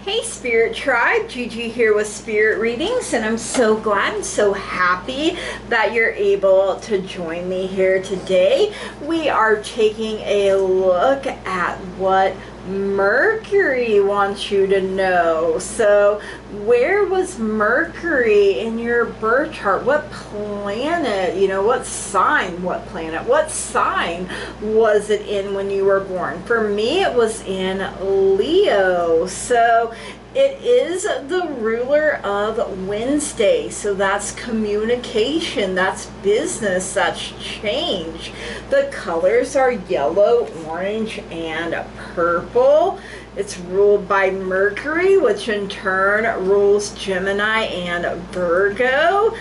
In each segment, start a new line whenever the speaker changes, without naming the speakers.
Hey Spirit Tribe, Gigi here with Spirit Readings, and I'm so glad and so happy that you're able to join me here today. We are taking a look at what Mercury wants you to know. So where was Mercury in your birth chart? What planet, what sign, what planet, what sign was it in when you were born? For me, it was in Leo. So it is the ruler of Wednesday, so that's communication, that's business, that's change. The colors are yellow, orange, and purple. It's ruled by Mercury, which in turn rules Gemini and Virgo.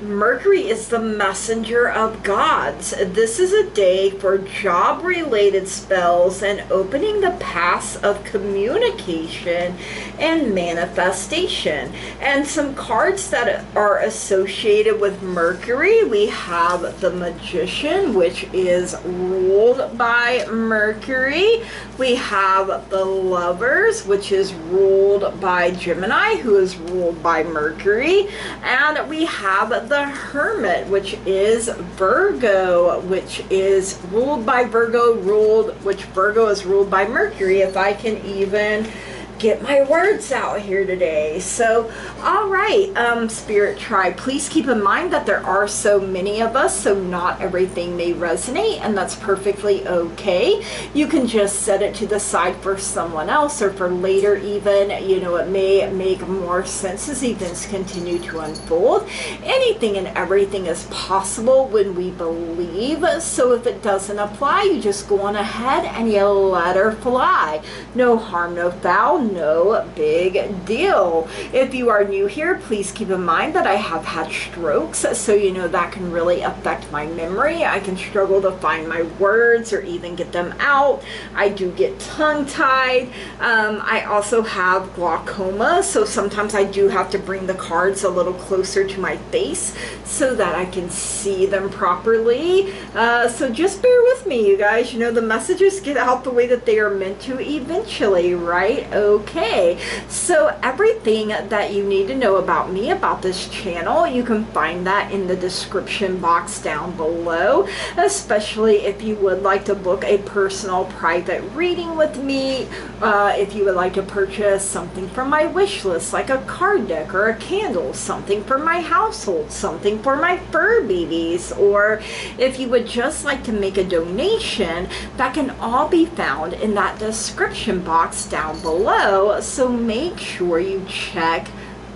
Mercury is the messenger of gods. This is a day for job-related spells and opening the paths of communication and manifestation. And some cards that are associated with Mercury, we have the Magician, which is ruled by Mercury. We have the Lovers, which is ruled by Gemini, who is ruled by Mercury. And we have the Hermit, which is Virgo, which is ruled by Virgo, which Virgo is ruled by Mercury, if I can even get my words out here today. So all right, Spirit Tribe, please keep in mind that there are so many of us, so not everything may resonate, and that's perfectly okay. You can just set it to the side for someone else or for later even. It may make more sense as events continue to unfold. Anything and everything is possible when we believe. So if it doesn't apply, you just go on ahead and you let her fly. No harm, no foul, no big deal. If you are new here, please keep in mind that I have had strokes, so that can really affect my memory. I can struggle to find my words or even get them out. I do get tongue-tied. I also have glaucoma, so sometimes I do have to bring the cards a little closer to my face so that I can see them properly. So just bear with me, you guys. The messages get out the way that they are meant to eventually, right? Okay, so everything that you need to know about me, about this channel, you can find that in the description box down below, especially if you would like to book a personal private reading with me, if you would like to purchase something from my wish list, like a card deck or a candle, something for my household, something for my fur babies, or if you would just like to make a donation, that can all be found in that description box down below. So make sure you check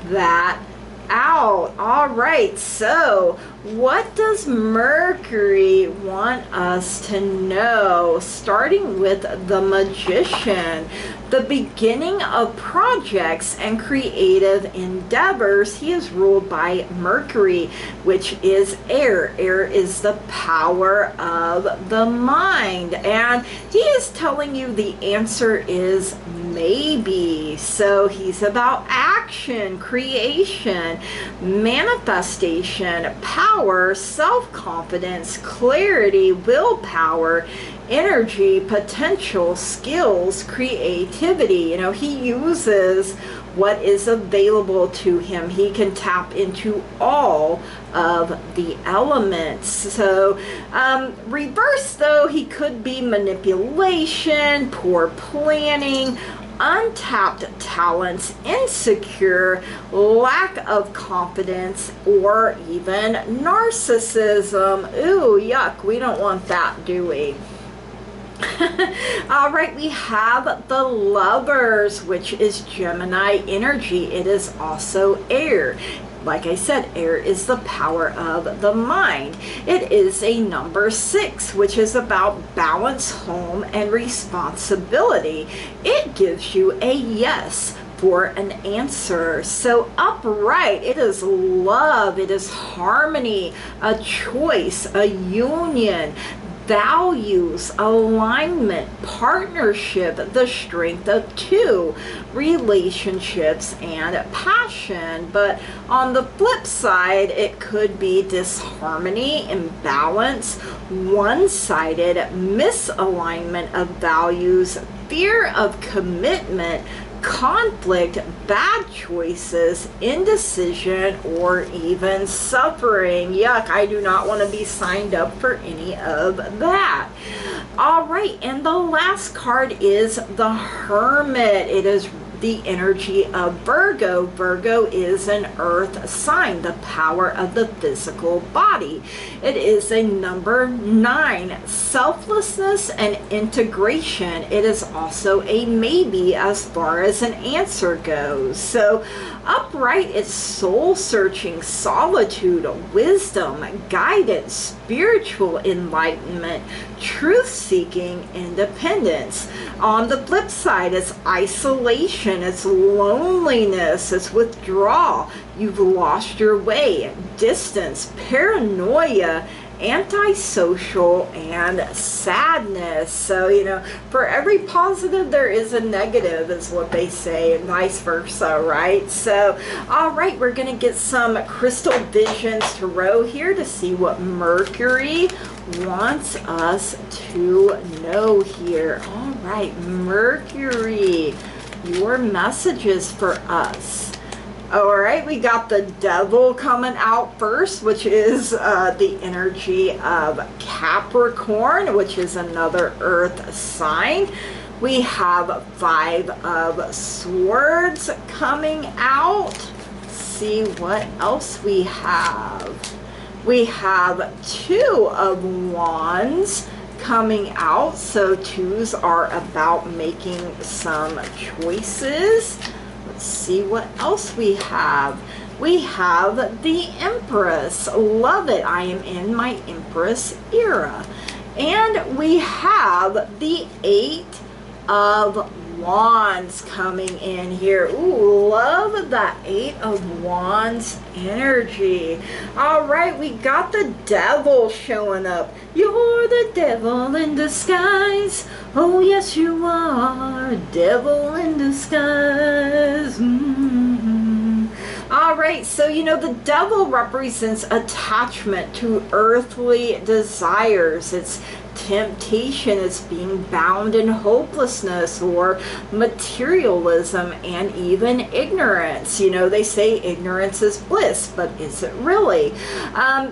that out. All right, so what does Mercury want us to know? Starting with the Magician, the beginning of projects and creative endeavors. He is ruled by Mercury, which is air. Air is the power of the mind, and he is telling you the answer is maybe. So he's about action, creation, manifestation, power, self-confidence, clarity, willpower, energy, potential, skills, creativity. He uses what is available to him. He can tap into all of the elements. So reverse though, he could be manipulation, poor planning, untapped talents, insecure, lack of confidence, or even narcissism. Ooh, yuck, we don't want that, do we? All right, we have the Lovers, which is Gemini energy. It is also air. Like I said, air is the power of the mind. It is a number 6, which is about balance, home, and responsibility. It gives you a yes for an answer. So upright, it is love, it is harmony, a choice, a union, values, alignment, partnership, the strength of two, relationships, and passion. But on the flip side, it could be disharmony, imbalance, one-sided misalignment of values, fear of commitment, conflict, bad choices, indecision, or even suffering. Yuck, I do not want to be signed up for any of that. All right, and the last card is the Hermit. It is the energy of Virgo. Virgo is an earth sign, the power of the physical body. It is a number 9, selflessness and integration. It is also a maybe as far as an answer goes. So upright, it's soul searching, solitude, wisdom, guidance, spiritual enlightenment, truth seeking, independence. On the flip side, it's isolation, it's loneliness, it's withdrawal, you've lost your way, distance, paranoia, antisocial, and sadness. So, you know, for every positive there is a negative, is what they say, and vice versa, right? So, all right, we're going to get some crystal visions tarot here to see what Mercury wants us to know here. All right, Mercury, your messages for us. All right, we got the Devil coming out first, which is the energy of Capricorn, which is another earth sign. We have 5 of Swords coming out. Let's see what else we have. We have 2 of Wands coming out. So 2s are about making some choices. Let's see what else we have. We have the Empress. Love it. I am in my Empress era. And we have the 8 of Wands coming in here. Ooh, love that 8 of Wands energy. All right, we got the Devil showing up. You're the devil in disguise. Oh, yes, you are. Devil in disguise. All right, so, you know, the Devil represents attachment to earthly desires. It's temptation, is being bound in hopelessness or materialism, and even ignorance. You know, they say ignorance is bliss, but is it really?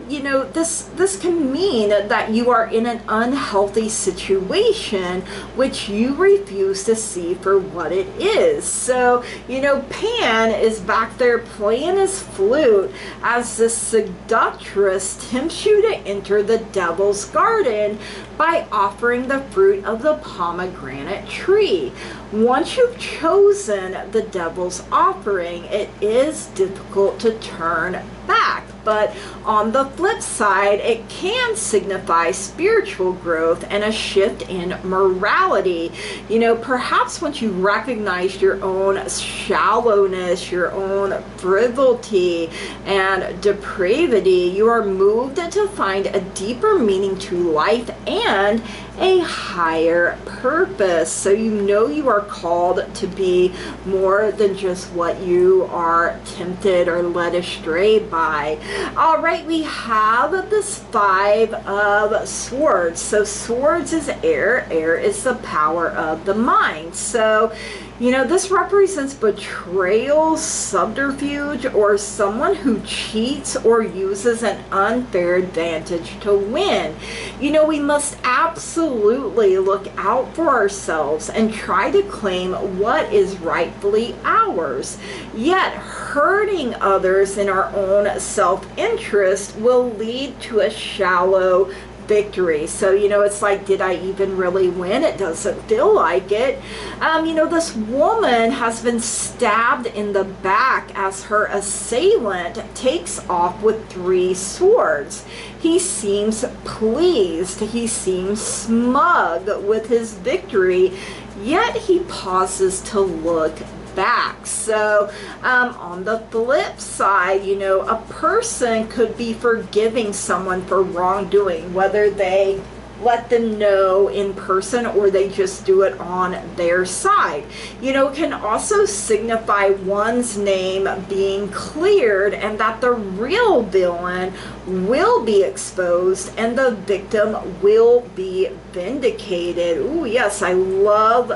You know, this can mean that you are in an unhealthy situation which you refuse to see for what it is. So, you know, Pan is back there playing his flute as the seductress tempts you to enter the Devil's garden by offering the fruit of the pomegranate tree. Once you've chosen the Devil's offering, it is difficult to turn back. But on the flip side, it can signify spiritual growth and a shift in morality. You know, perhaps once you recognize your own shallowness, your own frivolity and depravity, you are moved to find a deeper meaning to life and a higher purpose. So you know you are called to be more than just what you are tempted or led astray by. All right, we have this 5 of Swords. So Swords is air. Air is the power of the mind. So, you know, this represents betrayal, subterfuge, or someone who cheats or uses an unfair advantage to win. You know, we must absolutely look out for ourselves and try to claim what is rightfully ours. Yet, hurting others in our own self-interest will lead to a shallow victory. So, you know, it's like, did I even really win? It doesn't feel like it. You know, this woman has been stabbed in the back as her assailant takes off with 3 swords. He seems pleased. He seems smug with his victory, yet he pauses to look back. So on the flip side, you know, a person could be forgiving someone for wrongdoing, whether they let them know in person, or they just do it on their side. You know, it can also signify one's name being cleared and that the real villain will be exposed and the victim will be vindicated. Ooh, yes, I love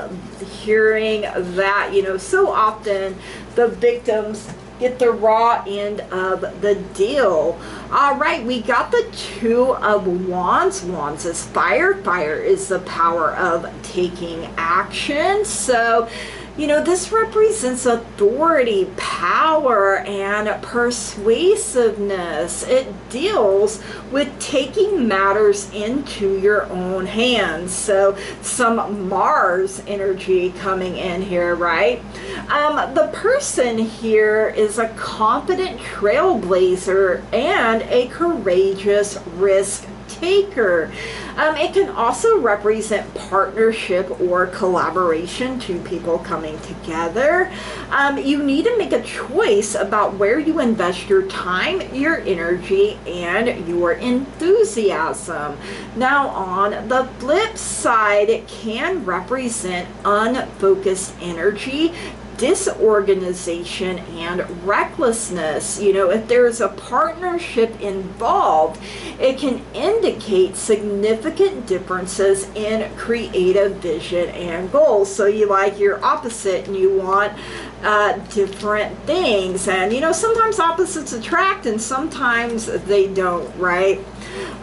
hearing that. You know, so often the victims get the raw end of the deal. All right, we got the Two of Wands. Wands is fire. Fire is the power of taking action. So, you know, this represents authority, power, and persuasiveness. It deals with taking matters into your own hands. So some Mars energy coming in here, right? The person here is a confident trailblazer and a courageous risk taker. It can also represent partnership or collaboration, two people coming together. You need to make a choice about where you invest your time, your energy, and your enthusiasm. Now, on the flip side, it can represent unfocused energy, disorganization, and recklessness. You know, if there's a partnership involved, it can indicate significant differences in creative vision and goals. So you like your opposite and you want different things, and you know, sometimes opposites attract and sometimes they don't, right?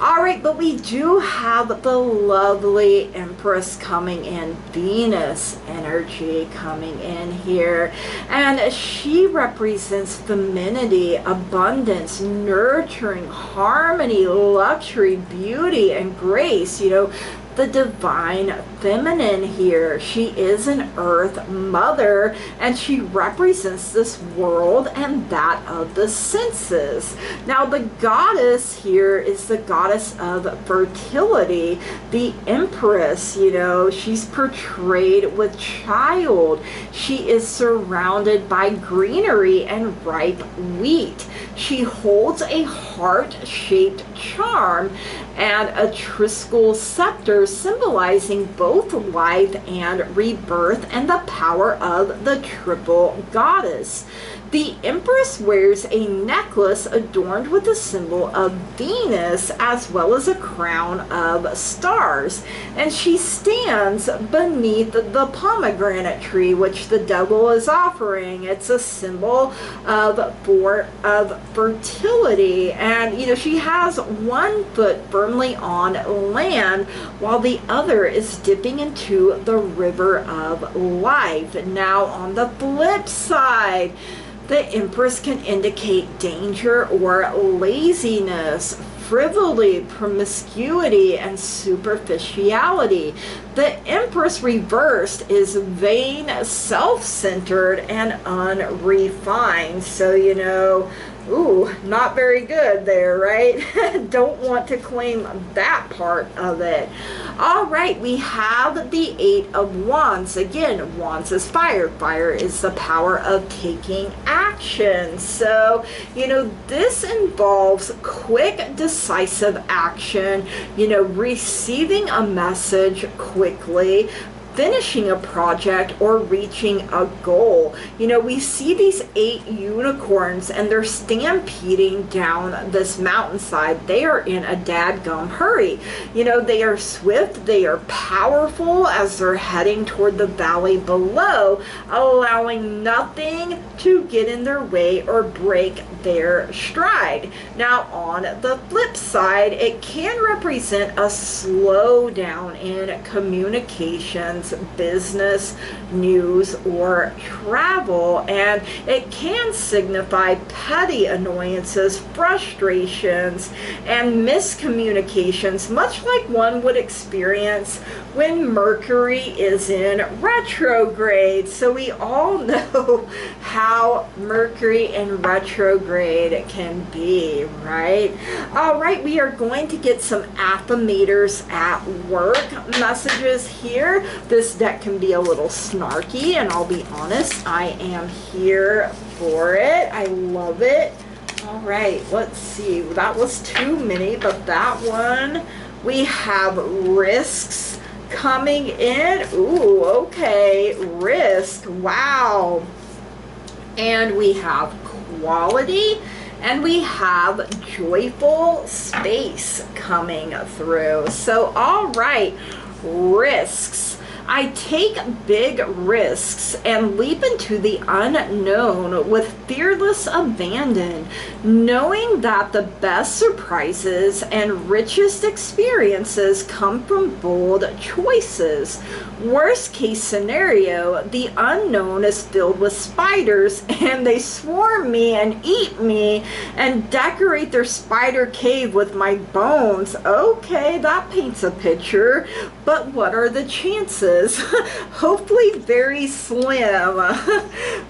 All right, but we do have the lovely Empress coming in, Venus energy coming in here, and she represents femininity, abundance, nurturing, harmony, luxury, beauty, and grace. You know, the divine feminine here. She is an earth mother, and she represents this world and that of the senses. Now, the goddess here is the goddess of fertility, the Empress. You know, she's portrayed with child. She is surrounded by greenery and ripe wheat. She holds a heart-shaped charm and a triskel scepter, symbolizing both life and rebirth and the power of the triple goddess. The Empress wears a necklace adorned with the symbol of Venus, as well as a crown of stars, and she stands beneath the pomegranate tree, which the devil is offering. It's a symbol of fertility, and you know, she has one foot firmly on land while the other is dipping into the river of life. Now, on the flip side, the Empress can indicate danger or laziness, frivolity, promiscuity, and superficiality. The Empress reversed is vain, self-centered, and unrefined. So, you know, ooh, not very good there, right? Don't want to claim that part of it. All right, we have the Eight of Wands. Again, Wands is fire. Fire is the power of taking action. So, you know, this involves quick, decisive action, you know, receiving a message quickly, finishing a project, or reaching a goal. You know, we see these 8 unicorns and they're stampeding down this mountainside. They are in a dadgum hurry. You know, they are swift, they are powerful as they're heading toward the valley below, allowing nothing to get in their way or break their stride. Now, on the flip side, it can represent a slowdown in communications, business, news, or travel, and it can signify petty annoyances, frustrations, and miscommunications, much like one would experience when Mercury is in retrograde. So we all know how Mercury in retrograde can be, right? All right, we are going to get some Affirmators at work messages here. This deck can be a little snarky, and I'll be honest, I am here for it. I love it. All right, let's see. That was too many, but that one We have risks coming in. Ooh, okay, risk, wow. And we have quality, and we have joyful space coming through. So, all right, risks. I take big risks and leap into the unknown with fearless abandon, knowing that the best surprises and richest experiences come from bold choices. Worst case scenario, the unknown is filled with spiders and they swarm me and eat me and decorate their spider cave with my bones. Okay, that paints a picture, but what are the chances? Hopefully very slim.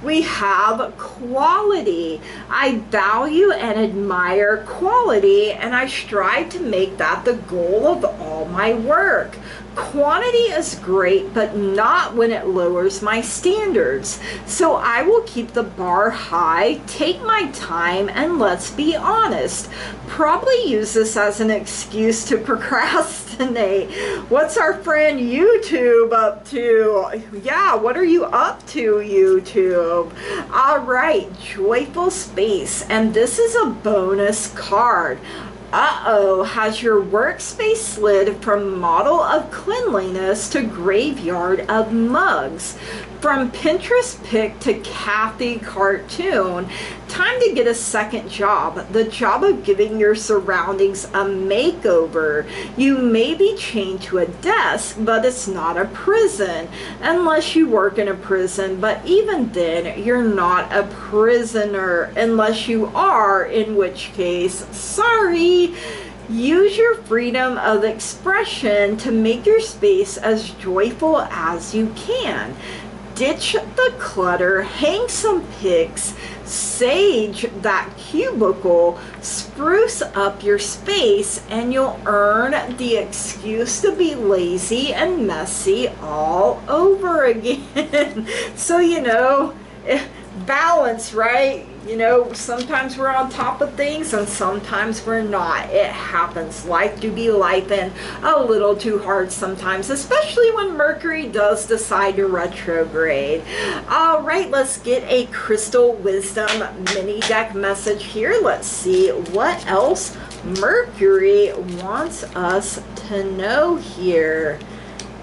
We have quality. I value and admire quality, and I strive to make that the goal of all my work. Quantity is great, but not when it lowers my standards. So I will keep the bar high, take my time, and let's be honest, probably use this as an excuse to procrastinate. What's our friend YouTube up to? Yeah, what are you up to, YouTube? All right, joyful space, and this is a bonus card. Uh-oh, has your workspace slid from model of cleanliness to graveyard of mugs? From Pinterest pic to Kathy cartoon, time to get a second job, the job of giving your surroundings a makeover. You may be chained to a desk, but it's not a prison, unless you work in a prison, but even then, you're not a prisoner, unless you are, in which case, sorry. Use your freedom of expression to make your space as joyful as you can. Ditch the clutter, hang some pics, sage that cubicle, spruce up your space, and you'll earn the excuse to be lazy and messy all over again. So, balance, right? Sometimes we're on top of things and sometimes we're not. It happens. Life do be life and a little too hard sometimes, especially when Mercury does decide to retrograde. All right, let's get a Crystal Wisdom mini deck message here. Let's see what else Mercury wants us to know here.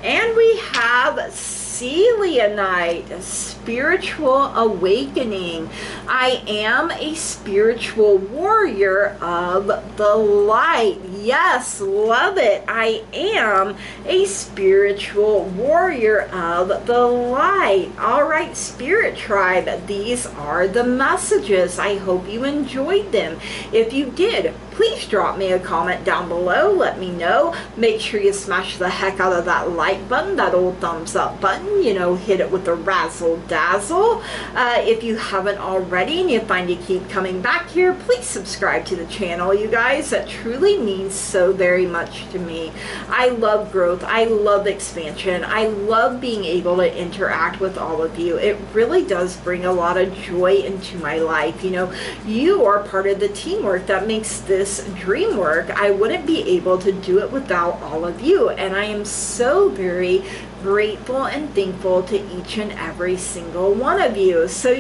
And we have Selenite, spiritual awakening. I am a spiritual warrior of the light. Yes, love it. I am a spiritual warrior of the light. All right, Spirit Tribe, these are the messages. I hope you enjoyed them. If you did, please drop me a comment down below. Let me know. Make sure you smash the heck out of that like button, that old thumbs up button. Hit it with a razzle dazzle. If you haven't already and you find you keep coming back here, please subscribe to the channel, you guys. That truly means so very much to me. I love growth. I love expansion. I love being able to interact with all of you. It really does bring a lot of joy into my life. You are part of the teamwork that makes this dream work. I wouldn't be able to do it without all of you, and I am so very grateful and thankful to each and every single one of you. So,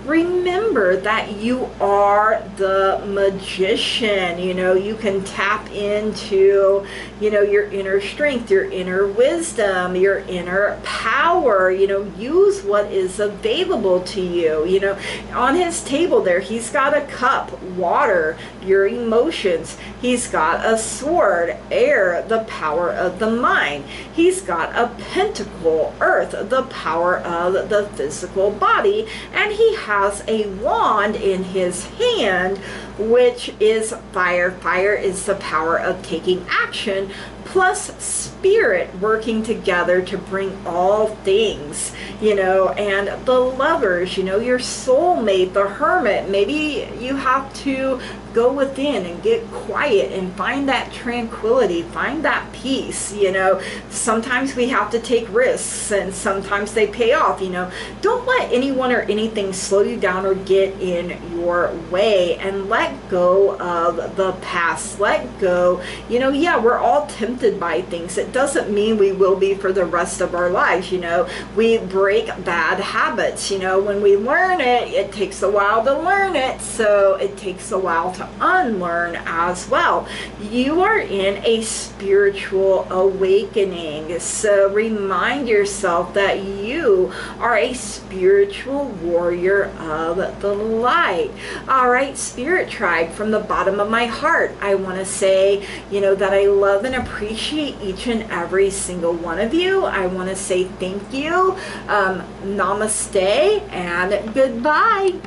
remember that you are the magician. You can tap into, your inner strength, your inner wisdom, your inner power. Use what is available to you. On his table there, he's got a cup, water, your emotions. He's got a sword, air, the power of the mind. He's got a pentacle, earth, the power of the physical body, and he has a wand in his hand, which is fire. Fire is the power of taking action, plus spirit working together to bring all things, and the lovers, your soulmate, the hermit. Maybe you have to go within and get quiet and find that tranquility, find that peace. Sometimes we have to take risks and sometimes they pay off. Don't let anyone or anything slow you down or get in your way, and let go of the past. Let go. Yeah, we're all tempted by things. It doesn't mean we will be for the rest of our lives. We break bad habits. When we learn it, it takes a while to learn it, so it takes a while to unlearn as well. You are in a spiritual awakening, so remind yourself that you are a spiritual warrior of the light. All right, Spirit Tribe, from the bottom of my heart, I want to say, that I love and appreciate each and every single one of you. I want to say thank you, namaste, and goodbye.